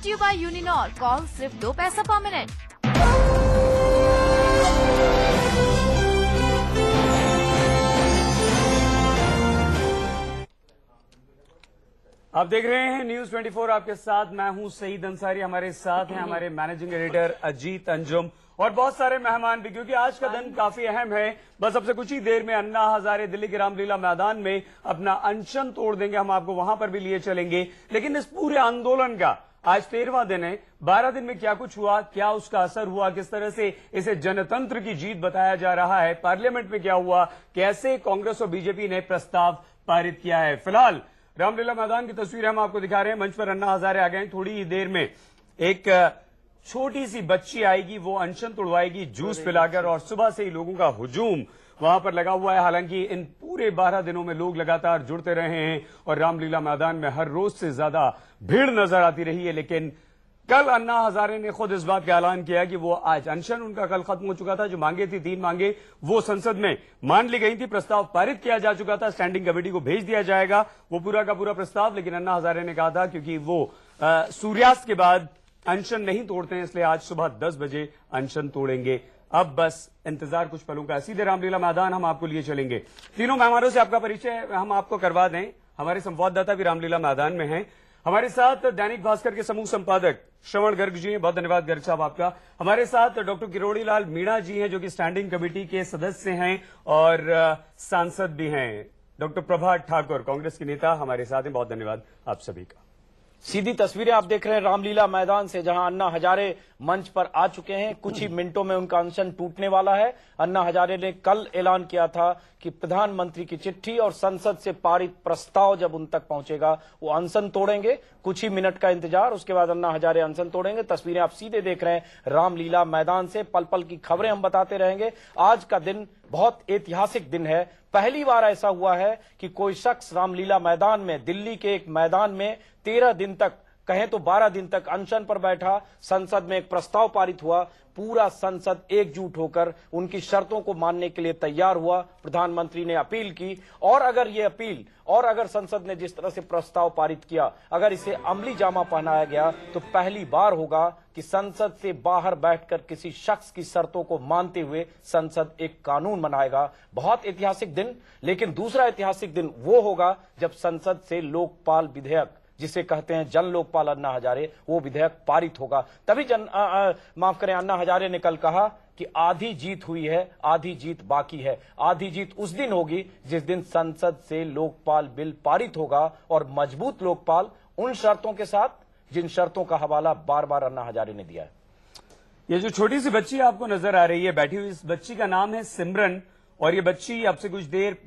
Brought you by Uninor. Call सिर्फ 2 पैसा पर मिनट। आप देख रहे हैं न्यूज 24। आपके साथ मैं हूं सईद अंसारी। हमारे साथ हैं हमारे मैनेजिंग एडिटर अजीत अंजुम और बहुत सारे मेहमान भी, क्योंकि आज का दिन काफी अहम है। बस अब से कुछ ही देर में अन्ना हजारे दिल्ली के रामलीला मैदान में अपना अनशन तोड़ देंगे। हम आपको वहां पर भी लिए चलेंगे। लेकिन इस पूरे आंदोलन का आज 13वां दिन है। 12 दिन में क्या कुछ हुआ, क्या उसका असर हुआ, किस तरह से इसे जनतंत्र की जीत बताया जा रहा है, पार्लियामेंट में क्या हुआ, कैसे कांग्रेस और बीजेपी ने प्रस्ताव पारित किया है। फिलहाल रामलीला मैदान की तस्वीर हम आपको दिखा रहे हैं। मंच पर अन्ना हजारे आ गए। थोड़ी ही देर में एक छोटी सी बच्ची आएगी, वो अनशन तोड़वाएगी जूस पिलाकर, और सुबह से ही लोगों का हुजूम वहां पर लगा हुआ है। हालांकि इन पूरे 12 दिनों में लोग लगातार जुड़ते रहे हैं और रामलीला मैदान में हर रोज से ज्यादा भीड़ नजर आती रही है। लेकिन कल अन्ना हजारे ने खुद इस बात का ऐलान किया कि वो आज अनशन उनका कल खत्म हो चुका था। जो मांगे थी 3 मांगे वो संसद में मान ली गई थी, प्रस्ताव पारित किया जा चुका था, स्टैंडिंग कमेटी को भेज दिया जाएगा वो पूरा का पूरा प्रस्ताव। लेकिन अन्ना हजारे ने कहा था क्योंकि वो सूर्यास्त के बाद अनशन नहीं तोड़ते हैं, इसलिए आज सुबह 10 बजे अनशन तोड़ेंगे। अब बस इंतजार कुछ पलों का। सीधे रामलीला मैदान हम आपको लिए चलेंगे। तीनों मेहमानों से आपका परिचय हम आपको करवा दें। हमारे संवाददाता भी रामलीला मैदान में हैं। हमारे साथ दैनिक भास्कर के समूह संपादक श्रवण गर्ग जी हैं, बहुत धन्यवाद गर्ग साहब आपका। हमारे साथ डॉक्टर किरोड़ी लाल मीणा जी हैं, जो कि स्टैंडिंग कमेटी के सदस्य हैं और सांसद भी हैं। डॉक्टर प्रभात ठाकुर कांग्रेस के नेता हमारे साथ हैं, बहुत धन्यवाद आप सभी का। सीधी तस्वीरें आप देख रहे हैं रामलीला मैदान से, जहां अन्ना हजारे मंच पर आ चुके हैं। कुछ ही मिनटों में उनका अनशन टूटने वाला है। अन्ना हजारे ने कल ऐलान किया था कि प्रधानमंत्री की चिट्ठी और संसद से पारित प्रस्ताव जब उन तक पहुंचेगा वो अनशन तोड़ेंगे। कुछ ही मिनट का इंतजार, उसके बाद अन्ना हजारे अनशन तोड़ेंगे। तस्वीरें आप सीधे देख रहे हैं रामलीला मैदान से। पल पल की खबरें हम बताते रहेंगे। आज का दिन बहुत ऐतिहासिक दिन है। पहली बार ऐसा हुआ है कि कोई शख्स रामलीला मैदान में, दिल्ली के एक मैदान में 13 दिन तक, कहें तो 12 दिन तक अनशन पर बैठा। संसद में एक प्रस्ताव पारित हुआ। पूरा संसद एकजुट होकर उनकी शर्तों को मानने के लिए तैयार हुआ। प्रधानमंत्री ने अपील की और अगर ये अपील और अगर संसद ने जिस तरह से प्रस्ताव पारित किया, अगर इसे अमली जामा पहनाया गया तो पहली बार होगा कि संसद से बाहर बैठकर किसी शख्स की शर्तों को मानते हुए संसद एक कानून बनाएगा। बहुत ऐतिहासिक दिन। लेकिन दूसरा ऐतिहासिक दिन वो होगा जब संसद से लोकपाल विधेयक, जिसे कहते हैं जन लोकपाल अन्ना हजारे, वो विधेयक पारित होगा। तभी माफ करें, अन्ना हजारे ने कल कहा कि आधी जीत हुई है, आधी जीत बाकी है। आधी जीत उस दिन होगी जिस दिन संसद से लोकपाल बिल पारित होगा, और मजबूत लोकपाल उन शर्तों के साथ जिन शर्तों का हवाला बार बार अन्ना हजारे ने दिया है। ये जो छोटी सी बच्ची आपको नजर आ रही है बैठी हुई, इस बच्ची का नाम है सिमरन। और ये बच्ची अब से कुछ देर,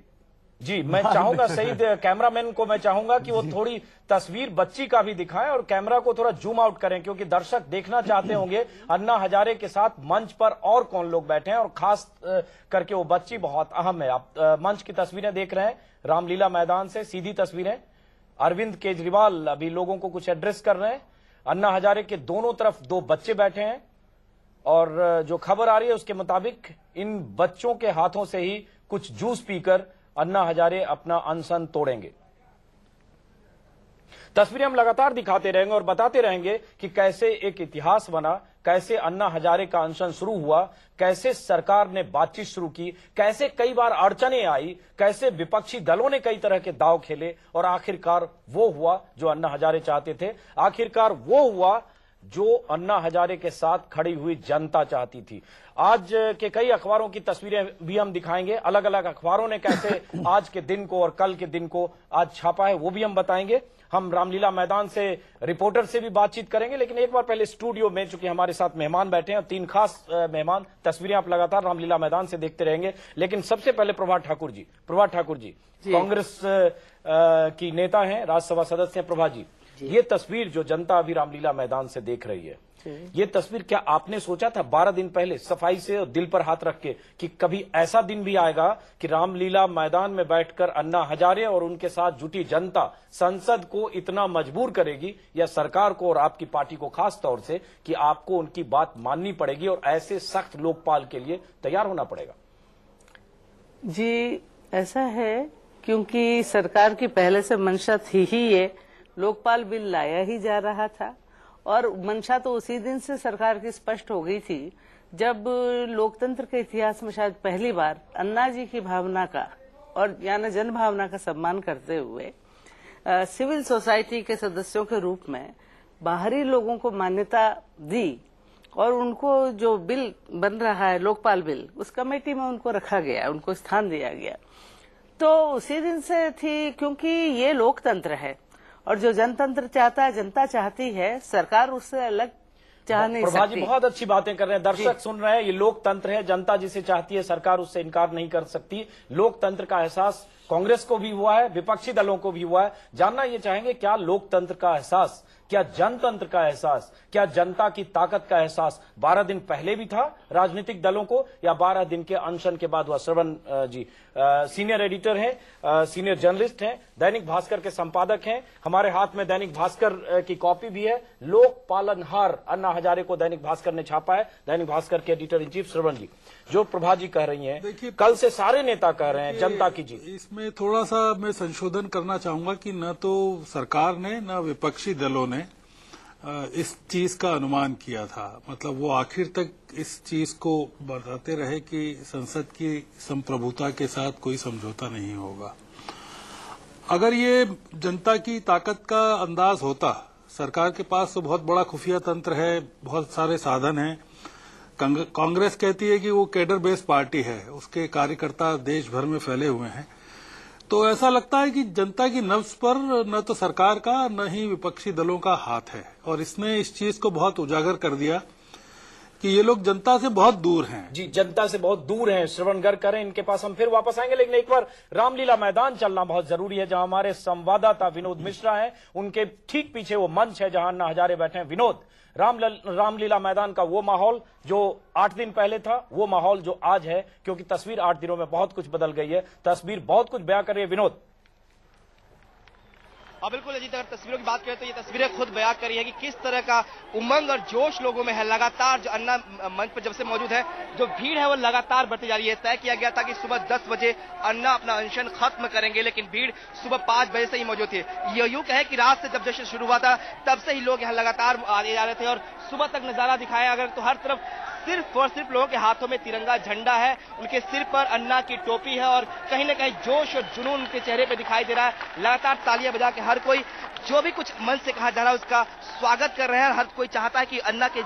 जी मैं चाहूंगा सईद कैमरामैन को मैं चाहूंगा कि वो थोड़ी तस्वीर बच्ची का भी दिखाएं और कैमरा को थोड़ा जूम आउट करें, क्योंकि दर्शक देखना चाहते होंगे अन्ना हजारे के साथ मंच पर और कौन लोग बैठे हैं, और खास करके वो बच्ची बहुत अहम है। आप मंच की तस्वीरें देख रहे हैं रामलीला मैदान से, सीधी तस्वीरें। अरविंद केजरीवाल अभी लोगों को कुछ एड्रेस कर रहे हैं। अन्ना हजारे के दोनों तरफ 2 बच्चे बैठे हैं और जो खबर आ रही है उसके मुताबिक इन बच्चों के हाथों से ही कुछ जूस पीकर अन्ना हजारे अपना अनशन तोड़ेंगे। तस्वीरें हम लगातार दिखाते रहेंगे और बताते रहेंगे कि कैसे एक इतिहास बना, कैसे अन्ना हजारे का अनशन शुरू हुआ, कैसे सरकार ने बातचीत शुरू की, कैसे कई बार अड़चने आई, कैसे विपक्षी दलों ने कई तरह के दांव खेले, और आखिरकार वो हुआ जो अन्ना हजारे चाहते थे। आखिरकार वो हुआ जो अन्ना हजारे के साथ खड़ी हुई जनता चाहती थी। आज के कई अखबारों की तस्वीरें भी हम दिखाएंगे। अलग अलग अखबारों ने कैसे आज के दिन को और कल के दिन को आज छापा है वो भी हम बताएंगे। हम रामलीला मैदान से रिपोर्टर से भी बातचीत करेंगे। लेकिन एक बार पहले स्टूडियो में चूंकि हमारे साथ मेहमान बैठे हैं, 3 खास मेहमान, तस्वीरें आप लगातार रामलीला मैदान से देखते रहेंगे। लेकिन सबसे पहले प्रभात ठाकुर जी, कांग्रेस की नेता हैं, राज्यसभा सदस्य हैं। प्रभात जी, ये तस्वीर जो जनता अभी रामलीला मैदान से देख रही है, ये तस्वीर क्या आपने सोचा था 12 दिन पहले सफाई से और दिल पर हाथ रख के कि कभी ऐसा दिन भी आएगा कि रामलीला मैदान में बैठकर अन्ना हजारे और उनके साथ जुटी जनता संसद को इतना मजबूर करेगी, या सरकार को और आपकी पार्टी को खास तौर से, कि आपको उनकी बात माननी पड़ेगी और ऐसे सख्त लोकपाल के लिए तैयार होना पड़ेगा? जी ऐसा है, क्योंकि सरकार की पहले से मंशा थी ही ये, लोकपाल बिल लाया ही जा रहा था और मंशा तो उसी दिन से सरकार की स्पष्ट हो गई थी जब लोकतंत्र के इतिहास में शायद पहली बार अन्ना जी की भावना का और यानी जन भावना का सम्मान करते हुए सिविल सोसाइटी के सदस्यों के रूप में बाहरी लोगों को मान्यता दी और उनको जो बिल बन रहा है लोकपाल बिल, उस कमेटी में उनको रखा गया, उनको स्थान दिया गया। तो उसी दिन से थी, क्योंकि ये लोकतंत्र है और जो जनतंत्र चाहता है, जनता चाहती है, सरकार उससे अलग चाह नहीं प्रभा जी सकती। बहुत अच्छी बातें कर रहे हैं, दर्शक सुन रहे हैं। ये लोकतंत्र है, जनता जिसे चाहती है सरकार उससे इनकार नहीं कर सकती। लोकतंत्र का एहसास कांग्रेस को भी हुआ है, विपक्षी दलों को भी हुआ है। जानना ये चाहेंगे, क्या लोकतंत्र का एहसास, क्या जनतंत्र का एहसास, क्या जनता की ताकत का एहसास 12 दिन पहले भी था राजनीतिक दलों को, या 12 दिन के अनशन के बाद हुआ? श्रवण जी सीनियर एडिटर हैं, सीनियर जर्नलिस्ट हैं, दैनिक भास्कर के संपादक हैं। हमारे हाथ में दैनिक भास्कर की कॉपी भी है। लोक पालनहार अन्ना हजारे को दैनिक भास्कर ने छापा है। दैनिक भास्कर के एडिटर इन चीफ श्रवण जी, जो प्रभा जी कह रही हैं, कल से सारे नेता कह रहे हैं जनता की जीत। इसमें थोड़ा सा मैं संशोधन करना चाहूंगा कि न तो सरकार ने न विपक्षी दलों ने इस चीज का अनुमान किया था। मतलब वो आखिर तक इस चीज को बताते रहे कि संसद की संप्रभुता के साथ कोई समझौता नहीं होगा। अगर ये जनता की ताकत का अंदाज होता, सरकार के पास तो बहुत बड़ा खुफिया तंत्र है, बहुत सारे साधन हैं। कांग्रेस कहती है कि वो कैडर बेस्ड पार्टी है, उसके कार्यकर्ता देश भर में फैले हुए हैं। तो ऐसा लगता है कि जनता की नब्ज पर न तो सरकार का न ही विपक्षी दलों का हाथ है, और इसने इस चीज को बहुत उजागर कर दिया कि ये लोग जनता से बहुत दूर हैं। जी, जनता से बहुत दूर हैं। श्रवण गर्ग करें, इनके पास हम फिर वापस आएंगे, लेकिन एक बार रामलीला मैदान चलना बहुत जरूरी है, जहां हमारे संवाददाता विनोद मिश्रा हैं। उनके ठीक पीछे वो मंच है जहां अन्ना हजारे बैठे हैं। विनोद, रामलीला मैदान का वो माहौल जो 8 दिन पहले था, वो माहौल जो आज है, क्योंकि तस्वीर 8 दिनों में बहुत कुछ बदल गई है, तस्वीर बहुत कुछ बयां कर रही है। विनोद। बिल्कुल अजीत, अगर तस्वीरों की बात करें तो ये तस्वीरें खुद बयां कर रही है कि किस तरह का उमंग और जोश लोगों में है। लगातार जो अन्ना मंच पर जब से मौजूद है, जो भीड़ है वो लगातार बढ़ती जा रही है। तय किया गया था कि सुबह 10 बजे अन्ना अपना अनशन खत्म करेंगे, लेकिन भीड़ सुबह 5 बजे से ही मौजूद थी। ये यूं कहे कि रात से जब जश्न शुरू हुआ था तब से ही लोग यहाँ लगातार आए जा रहे थे और सुबह तक नजारा दिखाया अगर तो हर तरफ सिर्फ और सिर्फ लोगों के हाथों में तिरंगा झंडा है, उनके सिर पर अन्ना की टोपी है और कहीं ना कहीं जोश और जुनून उनके चेहरे पे दिखाई दे रहा है। लगातार तालियां बजा के हर कोई जो भी कुछ मन से कहा जा रहा है उसका स्वागत कर रहे हैं। हर कोई चाहता है कि अन्ना के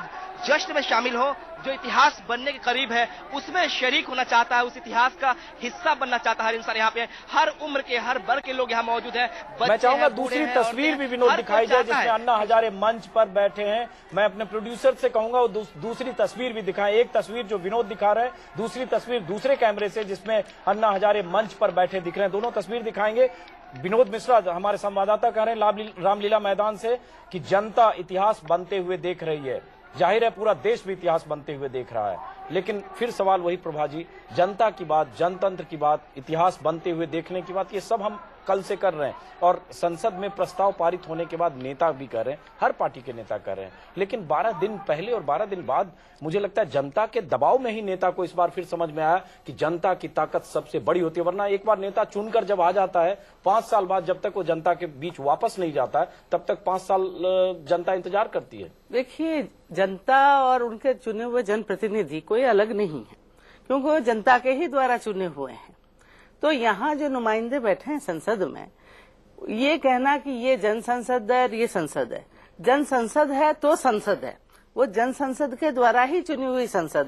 जश्न में शामिल हो, जो इतिहास बनने के करीब है उसमें शरीक होना चाहता है, उस इतिहास का हिस्सा बनना चाहता है हर इंसान। यहाँ पे हर उम्र के, हर वर्ग के लोग यहाँ मौजूद हैं। मैं चाहूंगा दूसरी तस्वीर भी विनोद दिखाई जाए जिसमें अन्ना हजारे मंच पर बैठे हैं। मैं अपने प्रोड्यूसर से कहूंगा वो दूसरी तस्वीर भी दिखाएं। एक तस्वीर जो विनोद दिखा रहे हैं, दूसरी तस्वीर दूसरे कैमरे से जिसमें अन्ना हजारे मंच पर बैठे दिख रहे हैं। दोनों तस्वीर दिखाएंगे। विनोद मिश्रा हमारे संवाददाता कह रहे हैं रामलीला मैदान से कि जनता इतिहास बनते हुए देख रही है। जाहिर है पूरा देश भी इतिहास बनते हुए देख रहा है, लेकिन फिर सवाल वही प्रभा जी, जनता की बात, जनतंत्र की बात, इतिहास बनते हुए देखने की बात, ये सब हम कल से कर रहे हैं और संसद में प्रस्ताव पारित होने के बाद नेता भी कर रहे हैं, हर पार्टी के नेता कर रहे हैं। लेकिन 12 दिन पहले और 12 दिन बाद मुझे लगता है जनता के दबाव में ही नेता को इस बार फिर समझ में आया कि जनता की ताकत सबसे बड़ी होती है। वरना एक बार नेता चुनकर जब आ जाता है, 5 साल बाद जब तक वो जनता के बीच वापस नहीं जाता है, तब तक 5 साल जनता इंतजार करती है। देखिए, जनता और उनके चुने हुए जनप्रतिनिधि कोई अलग नहीं है, क्योंकि वो जनता के ही द्वारा चुने हुए हैं। तो यहाँ जो नुमाइंदे बैठे हैं संसद में, ये कहना कि ये जन संसद है, ये संसद है, जन संसद है तो संसद है, वो जन संसद के द्वारा ही चुनी हुई संसद